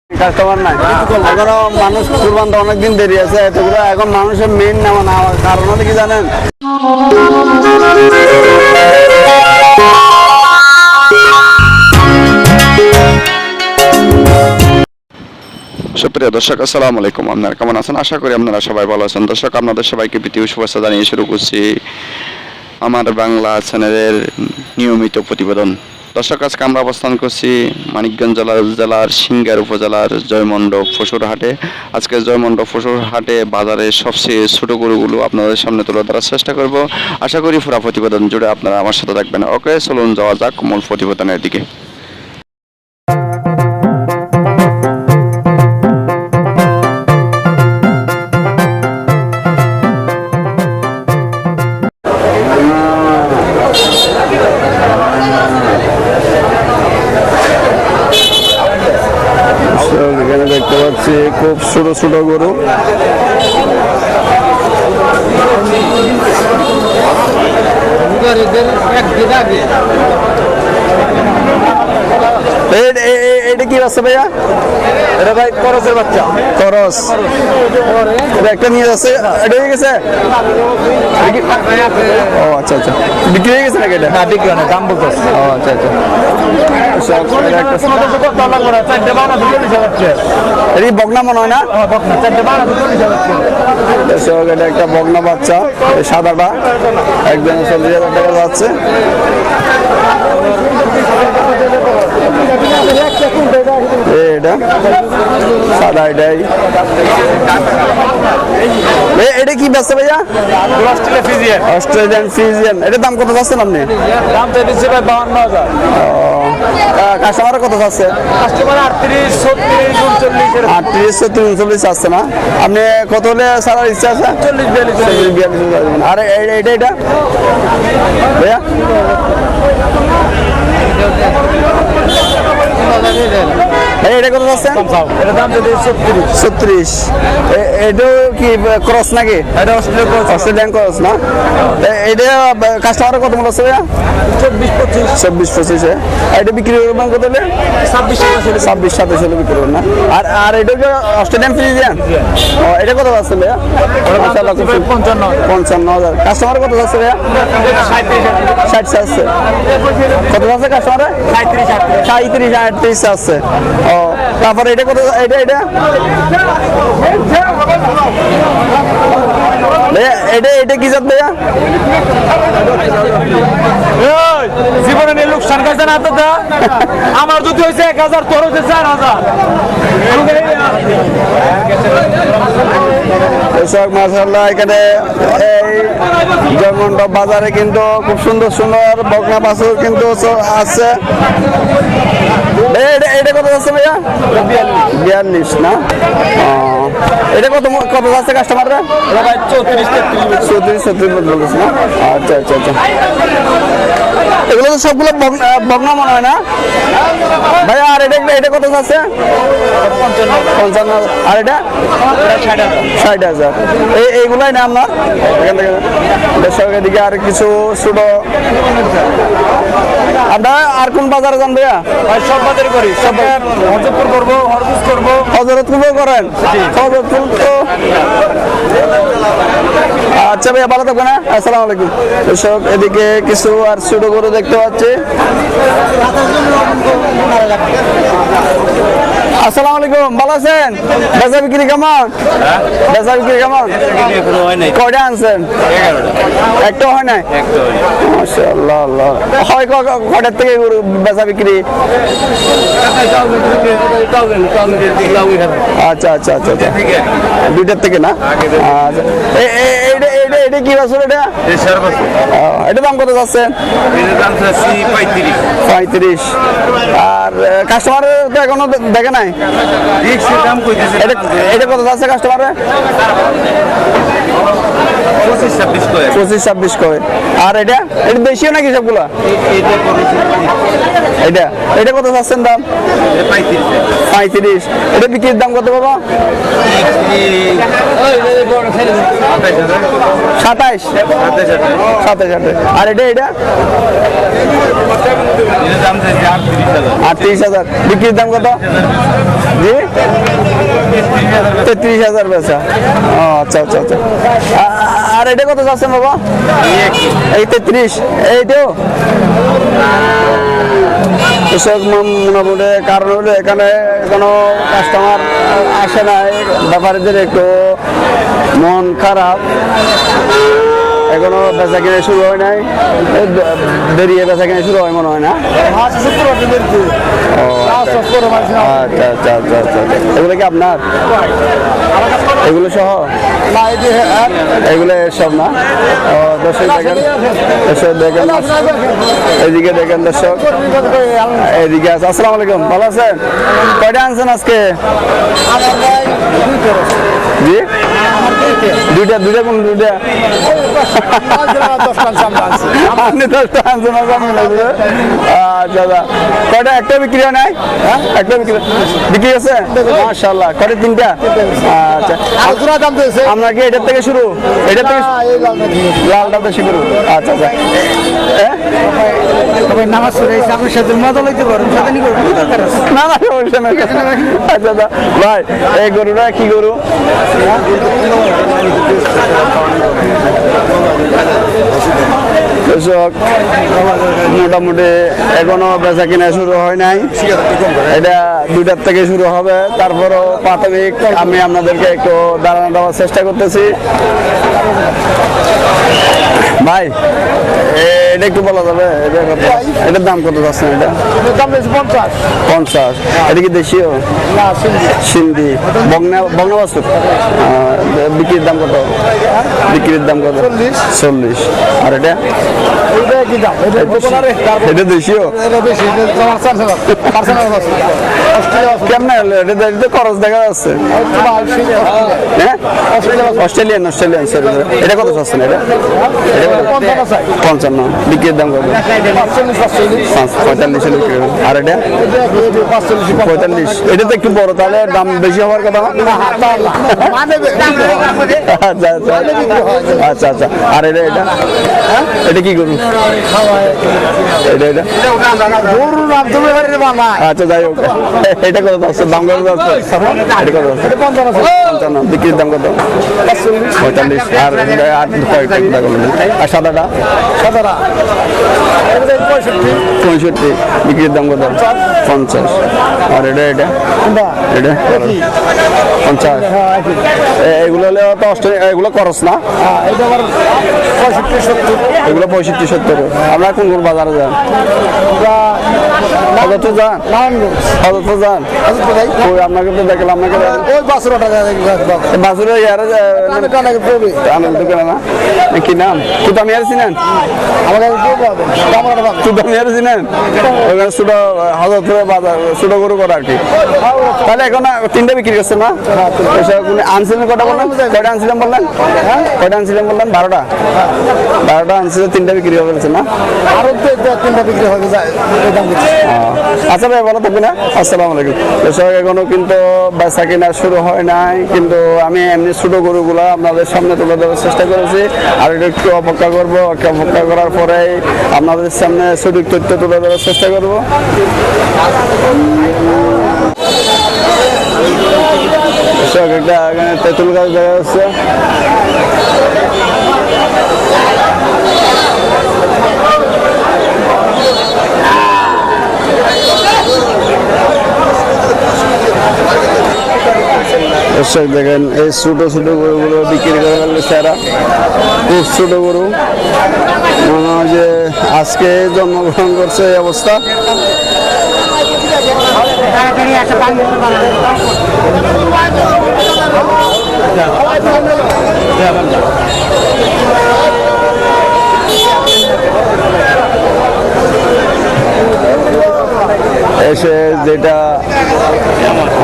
Customer নাই এখনো মানুষ কুরবান তো অনেকদিন দেরি আছে এতগুলো এখন মানুষের মেইন নেওয়া না কারণ হলো কি জানেন সুপ্রিয় দর্শক আসসালামু আলাইকুম। আপনারা কেমন আছেন? আশা করি আপনারা সবাই ভালো আছেন। দর্শক, আপনাদের সবাইকে প্রীতি ও শুভেচ্ছা জানিয়ে শুরু করছি আমার বাংলা চ্যানেলের নিয়মিত প্রতিবেদন। দর্শক, আজকে আমরা অবস্থান করছি মানিকগঞ্জ জেলার সিংগার উপজেলার জয়মণ্ডপ পশুর হাটে। আজকে জয়মণ্ডপ পশুর হাটে বাজারের সবচেয়ে ছোট গরুগুলো আপনাদের সামনে তুলে ধরার চেষ্টা করব। আশা করি পুরো প্রতিবেদন জুড়ে আপনারা আমার সাথে থাকবেন। ওকে, চলুন যাওয়া যাক মূল প্রতিবেদনের দিকে। এখানে দেখতে পাচ্ছি খুব ছোট ছোট গরু এটা কি বাচ্চা ভাইয়া? এটা ভাই করসের বাচ্চা। করস একটা নিয়ে যাচ্ছে, এটা হয়ে গেছে? ও আচ্ছা আচ্ছা, বিক্রি হয়ে গেছে নাকি? এটা হ্যাঁ বিক্রি হয় না, দাম বলতেছে। ও আচ্ছা আচ্ছা, এটা বকনা মনে হয় না? এটা একটা বকনা বাচ্চা, সাদাটা একদম 40,000 টাকা যাচ্ছে। এটা সাদা, এটাই। এটা কি ব্যবসা ভাইয়া? Australian Friesian. এটার দাম কত যাচ্ছেন আপনি? দাম তো দিচ্ছে ভাই 52,000। কাস্টমারের কত যাচ্ছে? কাস্টমার 38, 36, 39 38, 39 আসছে না? আপনি কত হলে সারার ইচ্ছা আছে? 40, 42। আর এটা এটা ভাইয়া এটা কত যাচ্ছে? এটা দাম তো 36। এটাও কি ক্রস নাকি? এটা অস্ট্রেলিয়ান ক্রস না? এটা কাস্টমারের কত মূল্য আছে ভাইয়া? 24-25। এটা বিক্রি করবেন কত হলে? 26-27 হলে বিক্রি করবেন না? আর এটা কি অস্ট্রেলিয়ান ফ্রিজিয়ান? এটা কত যাচ্ছে ভাইয়া? 55,000। কাস্টমারের কত যাচ্ছে ভাইয়া? 60 আছে। কত যাচ্ছে কাস্টমারে? 37-38 আছে। ও তারপরে এটা কত? এটা এটা এটা কি জাত ভাইয়া? জীবনে নিয়ে লোকসান খাইছে না তো? আমার যদি হয়েছে 1,000, তোর হয়েছে 4,000। মাশাআল্লাহ, এখানে এই জয়মণ্ডপ বাজারে কিন্তু খুব সুন্দর সুন্দর বকনা বাছুর কিন্তু আছে। এটা কত যাচ্ছে ভাইয়া? 42 না? এটা কত কত যাচ্ছে কাস্টমাররা? 34-36 বলতেছে না? আচ্ছা আচ্ছা আচ্ছা, এগুলো তো সবগুলো বকনা মনে হয় না ভাইয়া? আর এটা কত যাচ্ছে? 55। আর এটা 60,000। এইগুলাই না আপনার এখান থেকে? দর্শকের দিকে আর কিছু ছোট। আপনারা আর কোন বাজারে যান ভাইয়া? সব বাজারে করি, সব হজরতপুর করবো, হরপুর করবো। হজরতপুর করেন? হজরতপুর তো আচ্ছা ভাইয়া, ভালো থাকবেন। আসসালামু আলাইকুম। দর্শক, এদিকে কিছু আর ছোট গরু দেখতে পাচ্ছি। আসসালামু আলাইকুম, ভালো আছেন? বেচা বিক্রি কেমন? বেচা বিক্রি কেমন? কয়টা আনছেন? একটা হয় নাই? মাশাআল্লাহ, আল্লাহ হয় কয়টার থেকে গরু বেচা বিক্রি? আচ্ছা আচ্ছা আচ্ছা আচ্ছা, দুইটার থেকে না? আচ্ছা, এটা কি বাছুর? এটা এটা দাম কত যাচ্ছে? 35। আর কাস্টমার তো এখনো দেখে নাই? এটা কত যাচ্ছে কাস্টমারে? 25 26 কয়। আর এটা এটা দেশীয় নাকি সবগুলা? এটা কত চাচ্ছেন দাম? 35। এটা বিক্রির দাম কত বাবা? 27 27। আর এটা 38,000। বিক্রির দাম কত? জি 33,000 বেচা। ও আচ্ছা আচ্ছা আচ্ছা। আর এটা কত চাচ্ছেন বাবা? এই 33। এইটাও কৃষক মোটামুটি কারণ হলো এখানে কোনো কাস্টমার আসে না, ব্যাপারীদের একটু মন খারাপ, এখনো বেচা কিনে শুরু হয় নাই, বেরিয়ে বেচা কিনে শুরু হয় মনে হয় না। আচ্ছা আচ্ছা আচ্ছা আচ্ছা। এগুলো কি আপনার? এগুলো সহ? এগুলো সব না? দর্শক দেখেন, দর্শক দেখেন, এদিকে দেখেন দর্শক, এদিকে আছে। আসসালামু আলাইকুম, ভালো আছেন? কয়টা আনছেন আজকে? জি দুইটা কোন দুইটা? আপনি 10টা আনছেন। আচ্ছা, কয়টা? একটা বিক্রি হয় নাই? একটা বিক্রি আছে মাশাআল্লাহ। কয়টা? 3টা। আচ্ছা, আপনার কি এটার থেকে শুরু? এটার থেকে লালটা বেশি শুরু? আচ্ছা আচ্ছা। নামাজ পড়ে আপনার সাথে মজা লইতে পারেন, না না সমস্যা নাই। আচ্ছা ভাই, এই গরুটা কি গরু? কৃষক মোটামুটি এখনো বেচা কিনা শুরু হয় নাই, এটা 2টার থেকে শুরু হবে। তারপরও প্রাথমিক আমি আপনাদেরকে একটু ধারণা দেওয়ার চেষ্টা করতেছি। ভাই এটা একটু বলা যাবে এটার দাম কত যাচ্ছে? এটা 50। এটা কি দেশীয়? সিন্ধি বংনা বাছুর। বিক্রির দাম কত? বিক্রির দাম কত? 40। আর এটা এটা দেশীয়? কেমন এটা খরচ দেখা যাচ্ছে? হ্যাঁ অস্ট্রেলিয়ান। এটা কত চাচ্ছেন? এটা 55। বিক্রির দাম কত? 45 বিক্রি। আর এটা 45। এটা তো একটু বড়, তাহলে দাম বেশি হওয়ার কথা না? আচ্ছা আচ্ছা। আর এটা কি গরু? আচ্ছা যাই হোক, এটা কত আছে? দাম কত আছে? এটা কত আছে? 55। বিক্রির দাম কত? 45। আর আর সাদাটা? 65। বিক্রির দাম কত? 50। আর এটা 50। এগুলো হলে তো এগুলো খরচ না? এগুলো 65 70। আপনার কোন কোন বাজারে যান? হজরতপুর যান? আপনাকে তো দেখলাম, আপনাকে বাসুরে দোকানে না? কি নাম? তুতামিয়ার চিনেন? তুতামিয়ার চিনেন? ওখানে ছোট হজরতপুরে বাজার, ছোট গরু করা আর কি। তাহলে এখন 3টা বিক্রি করছে না? আনছিলেন কটা বললেন? কয়টা আনছিলেন বললেন? কয়টা আনছিলেন বললেন? 12টা আনছিল, 3টা বিক্রি হয়ে গেছে না? আরো 3টা বিক্রি হয়ে যায়। আচ্ছা ভাই, ভালো থাকবেন। আসসালামু আলাইকুম। কৃষক এখনো কিন্তু বেচা কিনা শুরু হয় নাই, কিন্তু আমি এমনি ছোট গরুগুলো আপনাদের সামনে তুলে দেওয়ার চেষ্টা করেছি। আর একটু অপেক্ষা করবো, অপেক্ষা করার পরেই আপনাদের সামনে সঠিক তথ্য তুলে দেওয়ার চেষ্টা করবো। কৃষক একটা তেঁতুল গাছ দেখা যাচ্ছে। দর্শক দেখেন, এই ছোট ছোট গরুগুলো বিক্রি করে ফেললে স্যারা, খুব ছোট গরু, মনে হয় যে আজকে জন্মগ্রহণ করছে এই অবস্থা। এসে যেটা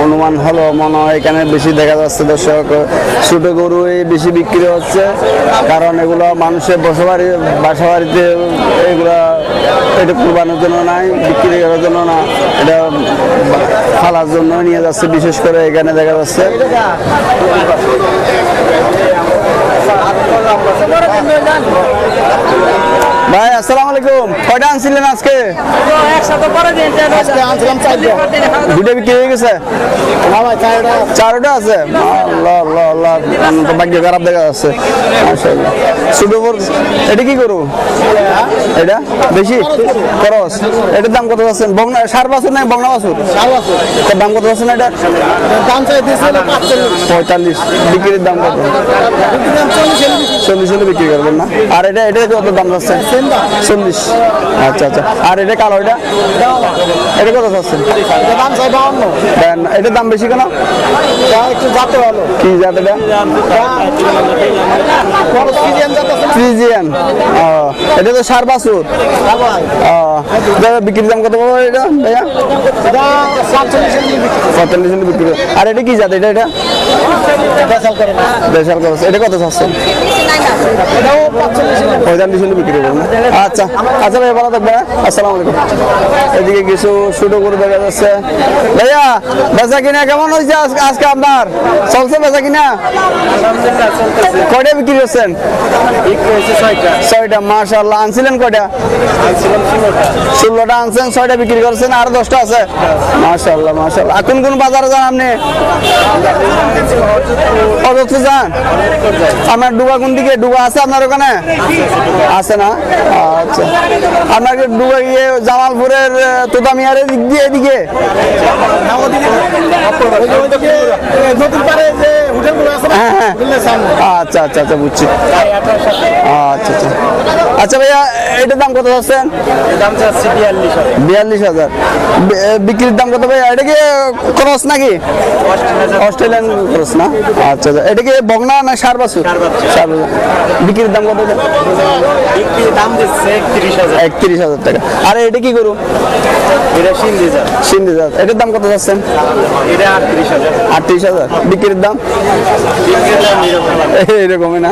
অনুমান হলো মনে হয় এখানে বেশি দেখা যাচ্ছে দর্শক ছোট গরুই বেশি বিক্রি হচ্ছে, কারণ এগুলো মানুষের বাসা বাড়িতে এগুলা এটা কুরবানোর জন্য নাই, বিক্রি করার জন্য না, এটা ফালার জন্য নিয়ে যাচ্ছে। বিশেষ করে এখানে দেখা যাচ্ছে ভাই আসসালামু আলাইকুম, কয়টা আনছিলেন আজকে? দুটো বিক্রি হয়ে গেছে, চারটা আছে। আল্লাহ আল্লাহ আল্লাহ, আমার তো ভাগ্য খারাপ দেখা যাচ্ছে। মাশাআল্লাহ। ছোটো বড় এটা কি করু? এটা বেশি খরচ। এটার দাম কত আছেন? বগনা সার বাছুর নাই, বগনা বাছুর দাম কত আছেন? এটা দাম চাই দিয়েছিল 45। বিক্রির দাম কত? 40 হলে বিক্রি করবেন না? আর এটা এটা কত দাম যাচ্ছে? 40। আচ্ছা আচ্ছা। আর এটা কালো, এটা কত চাচ্ছেন? দাম চাই 52। এটার দাম বেশি কেন? একটু যাতে ভালো কি জাত এটা? ফ্রিজিয়ান। এটা তো সার বাছুর। বিক্রির দাম কত পাবো এটা ভাইয়া? 45 হলে বিক্রি। আর এটা কি জাত? এটা দেশাল খরচ। এটা কত চাচ্ছেন? 45 হলে বিক্রি করবেন না? আচ্ছা আচ্ছা ভাই, ভালো থাকবে। আসসালামু আলাইকুম। এদিকে কিছু ছোটো করে দেখা যাচ্ছে। ভাইয়া বেচা কিনা কেমন হয়েছে আজকে আপনার? চলছে বেচা কিনা? কয়টা বিক্রি করছেন? 6টা। মাশাআল্লাহ। আনছিলেন কয়টা? 16টা আনছেন, 6টা বিক্রি করছেন, আর 10টা আছে। মাশাআল্লাহ মাশাআল্লাহ। কোন কোন বাজারে যান আপনি? অযোধ্যা যান? আপনার ডুবা কোন দিকে? ডুবা আছে আপনার ওখানে? আছে না? আচ্ছা। আপনাকে ডুবা গিয়ে জামালপুরের তোতামিয়ার দিক দিয়ে এদিকে? হ্যাঁ হ্যাঁ। আচ্ছা আচ্ছা আচ্ছা, বুঝছি। আচ্ছা আচ্ছা আচ্ছা ভাইয়া, এটার দাম কত যাচ্ছেন? 42,000। বিক্রির দাম কত ভাইয়া? এটা কি ক্রস নাকি? অস্ট্রেলিয়ান ক্রস না? আচ্ছা আচ্ছা। এটা কি বগনা না সার বাছুর? সার বাছুর। বিক্রির দাম কত? 31,000 টাকা। আর এটা কি করু? সিন্ধি জাত। এটার দাম কত যাচ্ছেন? 38,000। বিক্রির দাম এরকমই না?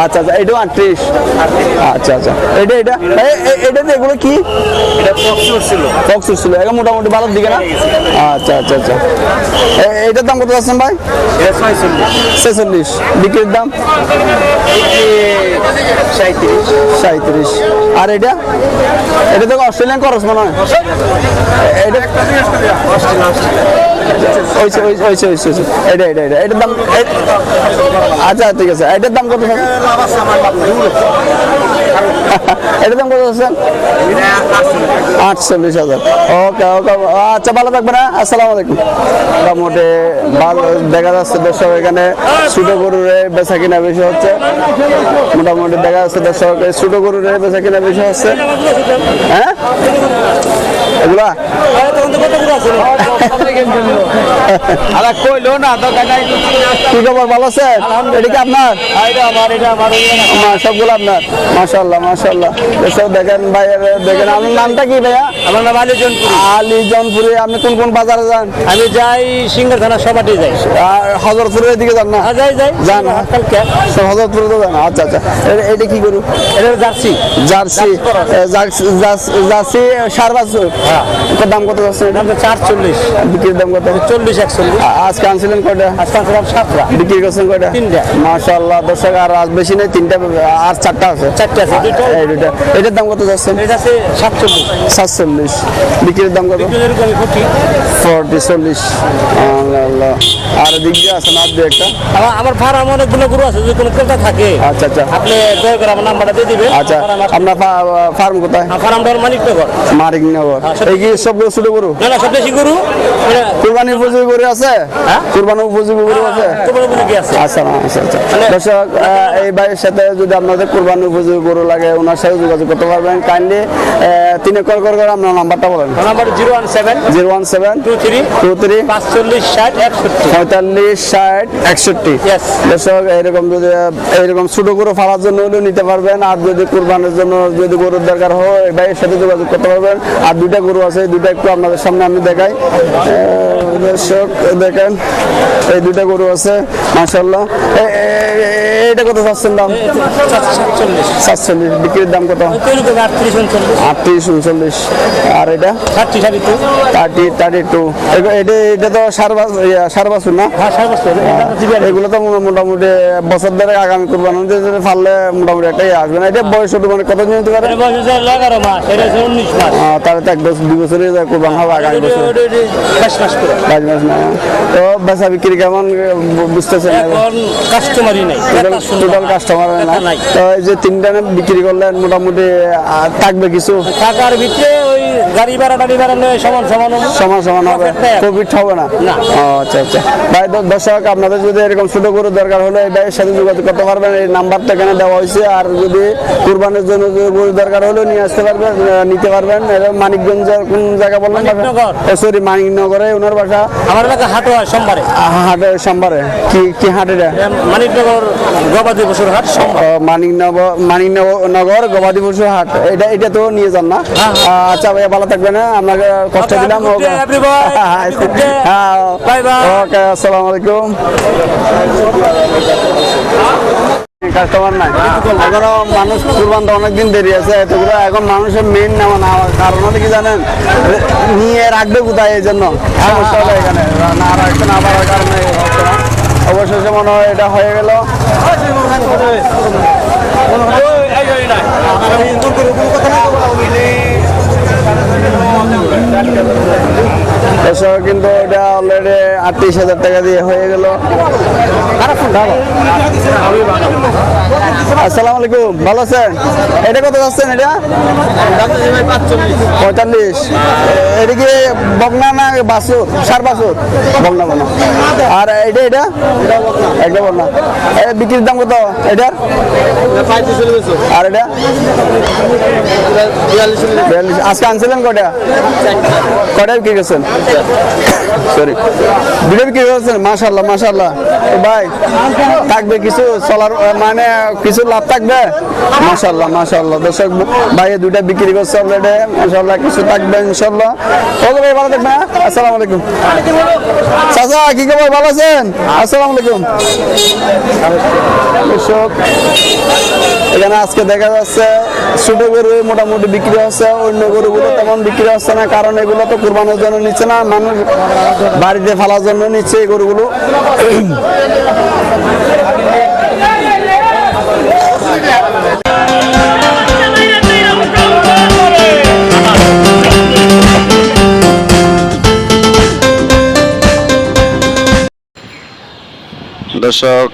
আচ্ছা আচ্ছা। এটাও 38। আচ্ছা আচ্ছা। এটা এটা এটাতে এগুলো কি? ফক্সুর ছিল, এখন মোটামুটি ভালোর দিকে না? আচ্ছা আচ্ছা আচ্ছা। এটার দাম কত যাচ্ছেন ভাই? 46। বিক্রির দাম 37। আর এটা এটা তো অস্ট্রেলিয়ান খরচ মনে হয়। এটা এটার দাম আচ্ছা ঠিক আছে। এটার দাম কত? এটার দাম কত আছেন? 48,000। ওকে ওকে। আচ্ছা ভালো থাকবে না? আসসালামু আলাইকুম। মোটামুটি ভালো দেখা যাচ্ছে দর্শক, এখানে ছোটো গরুর বেচা কিনা বেশি হচ্ছে। মোটামুটি দেখা যাচ্ছে দর্শক ছোটো গরুর বেচা কিনা বেশি হচ্ছে। হ্যাঁ এগুলা কইলো না কি খবর? ভালো আছে? এটা কি আপনার? সবগুলো আপনার? মাশাআল্লাহ মাশাআল্লাহ। এসব দেখেন ভাই, দেখেন। আপনার নামটা কি ভাইয়া? আমার নাম আলী জনপুরি। আপনি কোন কোন বাজারে যান? আমি যাই সিঙ্গার থানা সবাটি যাই। আর হজরতপুরের দিকে যান না? যাই যান হজরতপুরে তো যান। আচ্ছা আচ্ছা। এটা কি করু? এটা জার্সি। জার্সি জার্সি সার বাছুর। দাম কত যাচ্ছে? 440। বিক্রির দাম কত? 40-41। আজকে আনছিলেন কয়টা? আজকে আনছিলাম 7টা। বিক্রি করছেন কয়টা? 3টা। মাশাআল্লাহ দর্শক, আর আজ বেশি নেই, 3টা আর 4টা আছে। 4টা আছে। এই দুইটা। এটার দাম কত যাচ্ছে? এটা আছে 47। 47। বিক্রির দাম কত? 40-40। আল্লাহ। আর দিক দিয়ে আছে না দু একটা? আমার ফার্ম অনেকগুলো গরু আছে, যদি কোনো ক্রেতা থাকে আচ্ছা আচ্ছা। আপনি দয়া করে আমার নাম্বারটা দিয়ে দিবেন। আচ্ছা। আপনার ফার্ম কোথায়? ফার্মটা মানিকনগর। মানিকনগর। এই কি সবগুলো ছোট গরু? না সব দেশি গরু। কুরবানির উপযোগী গরু আছে? কুরবানির উপযোগী গরু আছে? আচ্ছা আচ্ছা আচ্ছা। দর্শক, এই ভাইয়ের সাথে যদি আপনাদের কুরবানির উপযোগী গরু লাগে, ওনার সাথে যোগাযোগ করতে পারবেন। কাইন্ডলি 3 কল করে আপনার নাম্বারটা বলেন। নাম্বার 017 017 23 23 45 60 61। 40, 60, 61। Yes. দর্শক এরকম যদি এইরকম ছোট গরু ফালার জন্য হলেও নিতে পারবেন, আর যদি কুরবানের জন্য যদি গরুর দরকার হয় ভাইয়ের সাথে যোগাযোগ করতে পারবেন। আর দুইটা গরু আছে, এই দুইটা একটু আপনাদের সামনে আমি দেখাই। দর্শক দেখেন এই দুইটা গরু আছে মাশাআল্লাহ। এইটা কত চাচ্ছেন দাম? 47। বিক্রির দাম কত? 38, 39। আর এটা 32। এটা তো সার বাছুর না? এগুলো তো মোটামুটি বছর ধরে আগামী কুরবানি ফাললে মোটামুটি একটাই আসবে না। এটা বয়স মানে কত দিন হতে পারে? তাহলে তো 1-2 বছরের কুরবান হবে আগামী বছর। 5 মাস না? তো বেচা বিক্রি কেমন বুঝতেছেন? কাস্টমারই নাই, টোটাল কাস্টমার না। তো এই যে 3টা বিক্রি করলেন মোটামুটি থাকবে কিছু? টাকার ভিতরে ওই গাড়ি ভাড়া সমান হবে, প্রফিট হবে না? ও আচ্ছা। ভাই দর্শক আপনাদের যদি এরকম ছোট গরুর দরকার হলে এই ভাইয়ের সাথে যোগাযোগ করতে পারবেন। এই নাম্বারটা এখানে দেওয়া হয়েছে। আর যদি কুরবানের জন্য গরুর দরকার হলেও নিয়ে আসতে পারবেন, নিতে পারবেন। মানিকগঞ্জের কোন জায়গা বললেন? সরি, মানিকনগরে ওনার বাসা। আমার এলাকা হাটও হয় সোমবারে। সোমবারে কি হাট এটা? মানিকনগর গবাদি পশুর হাট মানিকনগর গবাদি পশু হাট। এটা তো নিয়ে যান না? আচ্ছা ভাইয়া ভালো থাকবেন, আপনাকে কষ্ট দিলাম। ওকে, আসসালামু আলাইকুম। কাস্টমার নাই এখনো, মানুষ কুরবান তো অনেকদিন দেরি আছে। এতগুলো এখন মানুষের মেইন নেওয়া না, কারণ হলো কি জানেন, নিয়ে রাখবে কোথায়, এই জন্য সমস্যা হলো এখানে না রাখতে না পারার কারণে হচ্ছে না। অবশেষে মনে হয় এটা হয়ে গেল। কিন্তু এটা অলরেডি 38,000 টাকা দিয়ে হয়ে গেল। আসসালামু আলাইকুম, ভালো আছেন? এটা কত যাচ্ছেন? এটা 45। এটা কি বকনা না বাছুর? সার বাছুর? বকনা। আর এটা একটা বকনা। বিক্রির দাম কত এটার? আর এটা 42। আজকে আনছিলেন কটা বিক্রি করছেন? সরি, দুটো বিক্রি করছেন? মাশাআল্লাহ। ভাই থাকবে কিছু চলার, মানে কিছু লাভ থাকবে? মাশাআল্লাহ। দর্শক ভাই দুইটা বিক্রি করছে অলরেডি, মাশাআল্লাহ কিছু থাকবে ইনশাআল্লাহ। ওকে ভাই, ভালো থাকবেন। আসসালামু আলাইকুম। চাচা কি খবর, ভালো আছেন? আসসালামু আলাইকুম। দর্শক এখানে আজকে দেখা যাচ্ছে ছোট গরু মোটামুটি বিক্রি হচ্ছে, অন্য গরুগুলো তেমন বিক্রি হচ্ছে না, কারণ এগুলো তো কুরবানের জন্য নিচ্ছে না, মানুষ বাড়িতে ফেলার জন্য নিচ্ছে এই গরুগুলো। দর্শক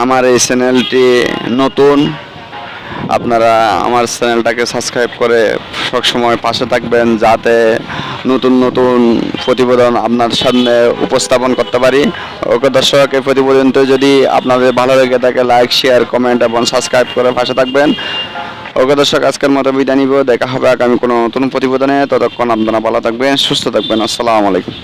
আমার এই চ্যানেলটি নতুন, আপনারা আমার চ্যানেলটাকে সাবস্ক্রাইব করে সবসময় পাশে থাকবেন, যাতে নতুন প্রতিবেদন আপনার সামনে উপস্থাপন করতে পারি। ওকে দর্শক, এই প্রতিবেদনটি যদি আপনাদের ভালো লেগে থাকে লাইক, শেয়ার, কমেন্ট এবং সাবস্ক্রাইব করে পাশে থাকবেন। ওকে দর্শক, আজকের মতো বিদায় নিব। দেখা হবে আগামী কোনো নতুন প্রতিবেদনে। ততক্ষণ আপনারা ভালো থাকবেন, সুস্থ থাকবেন। আসসালামু আলাইকুম।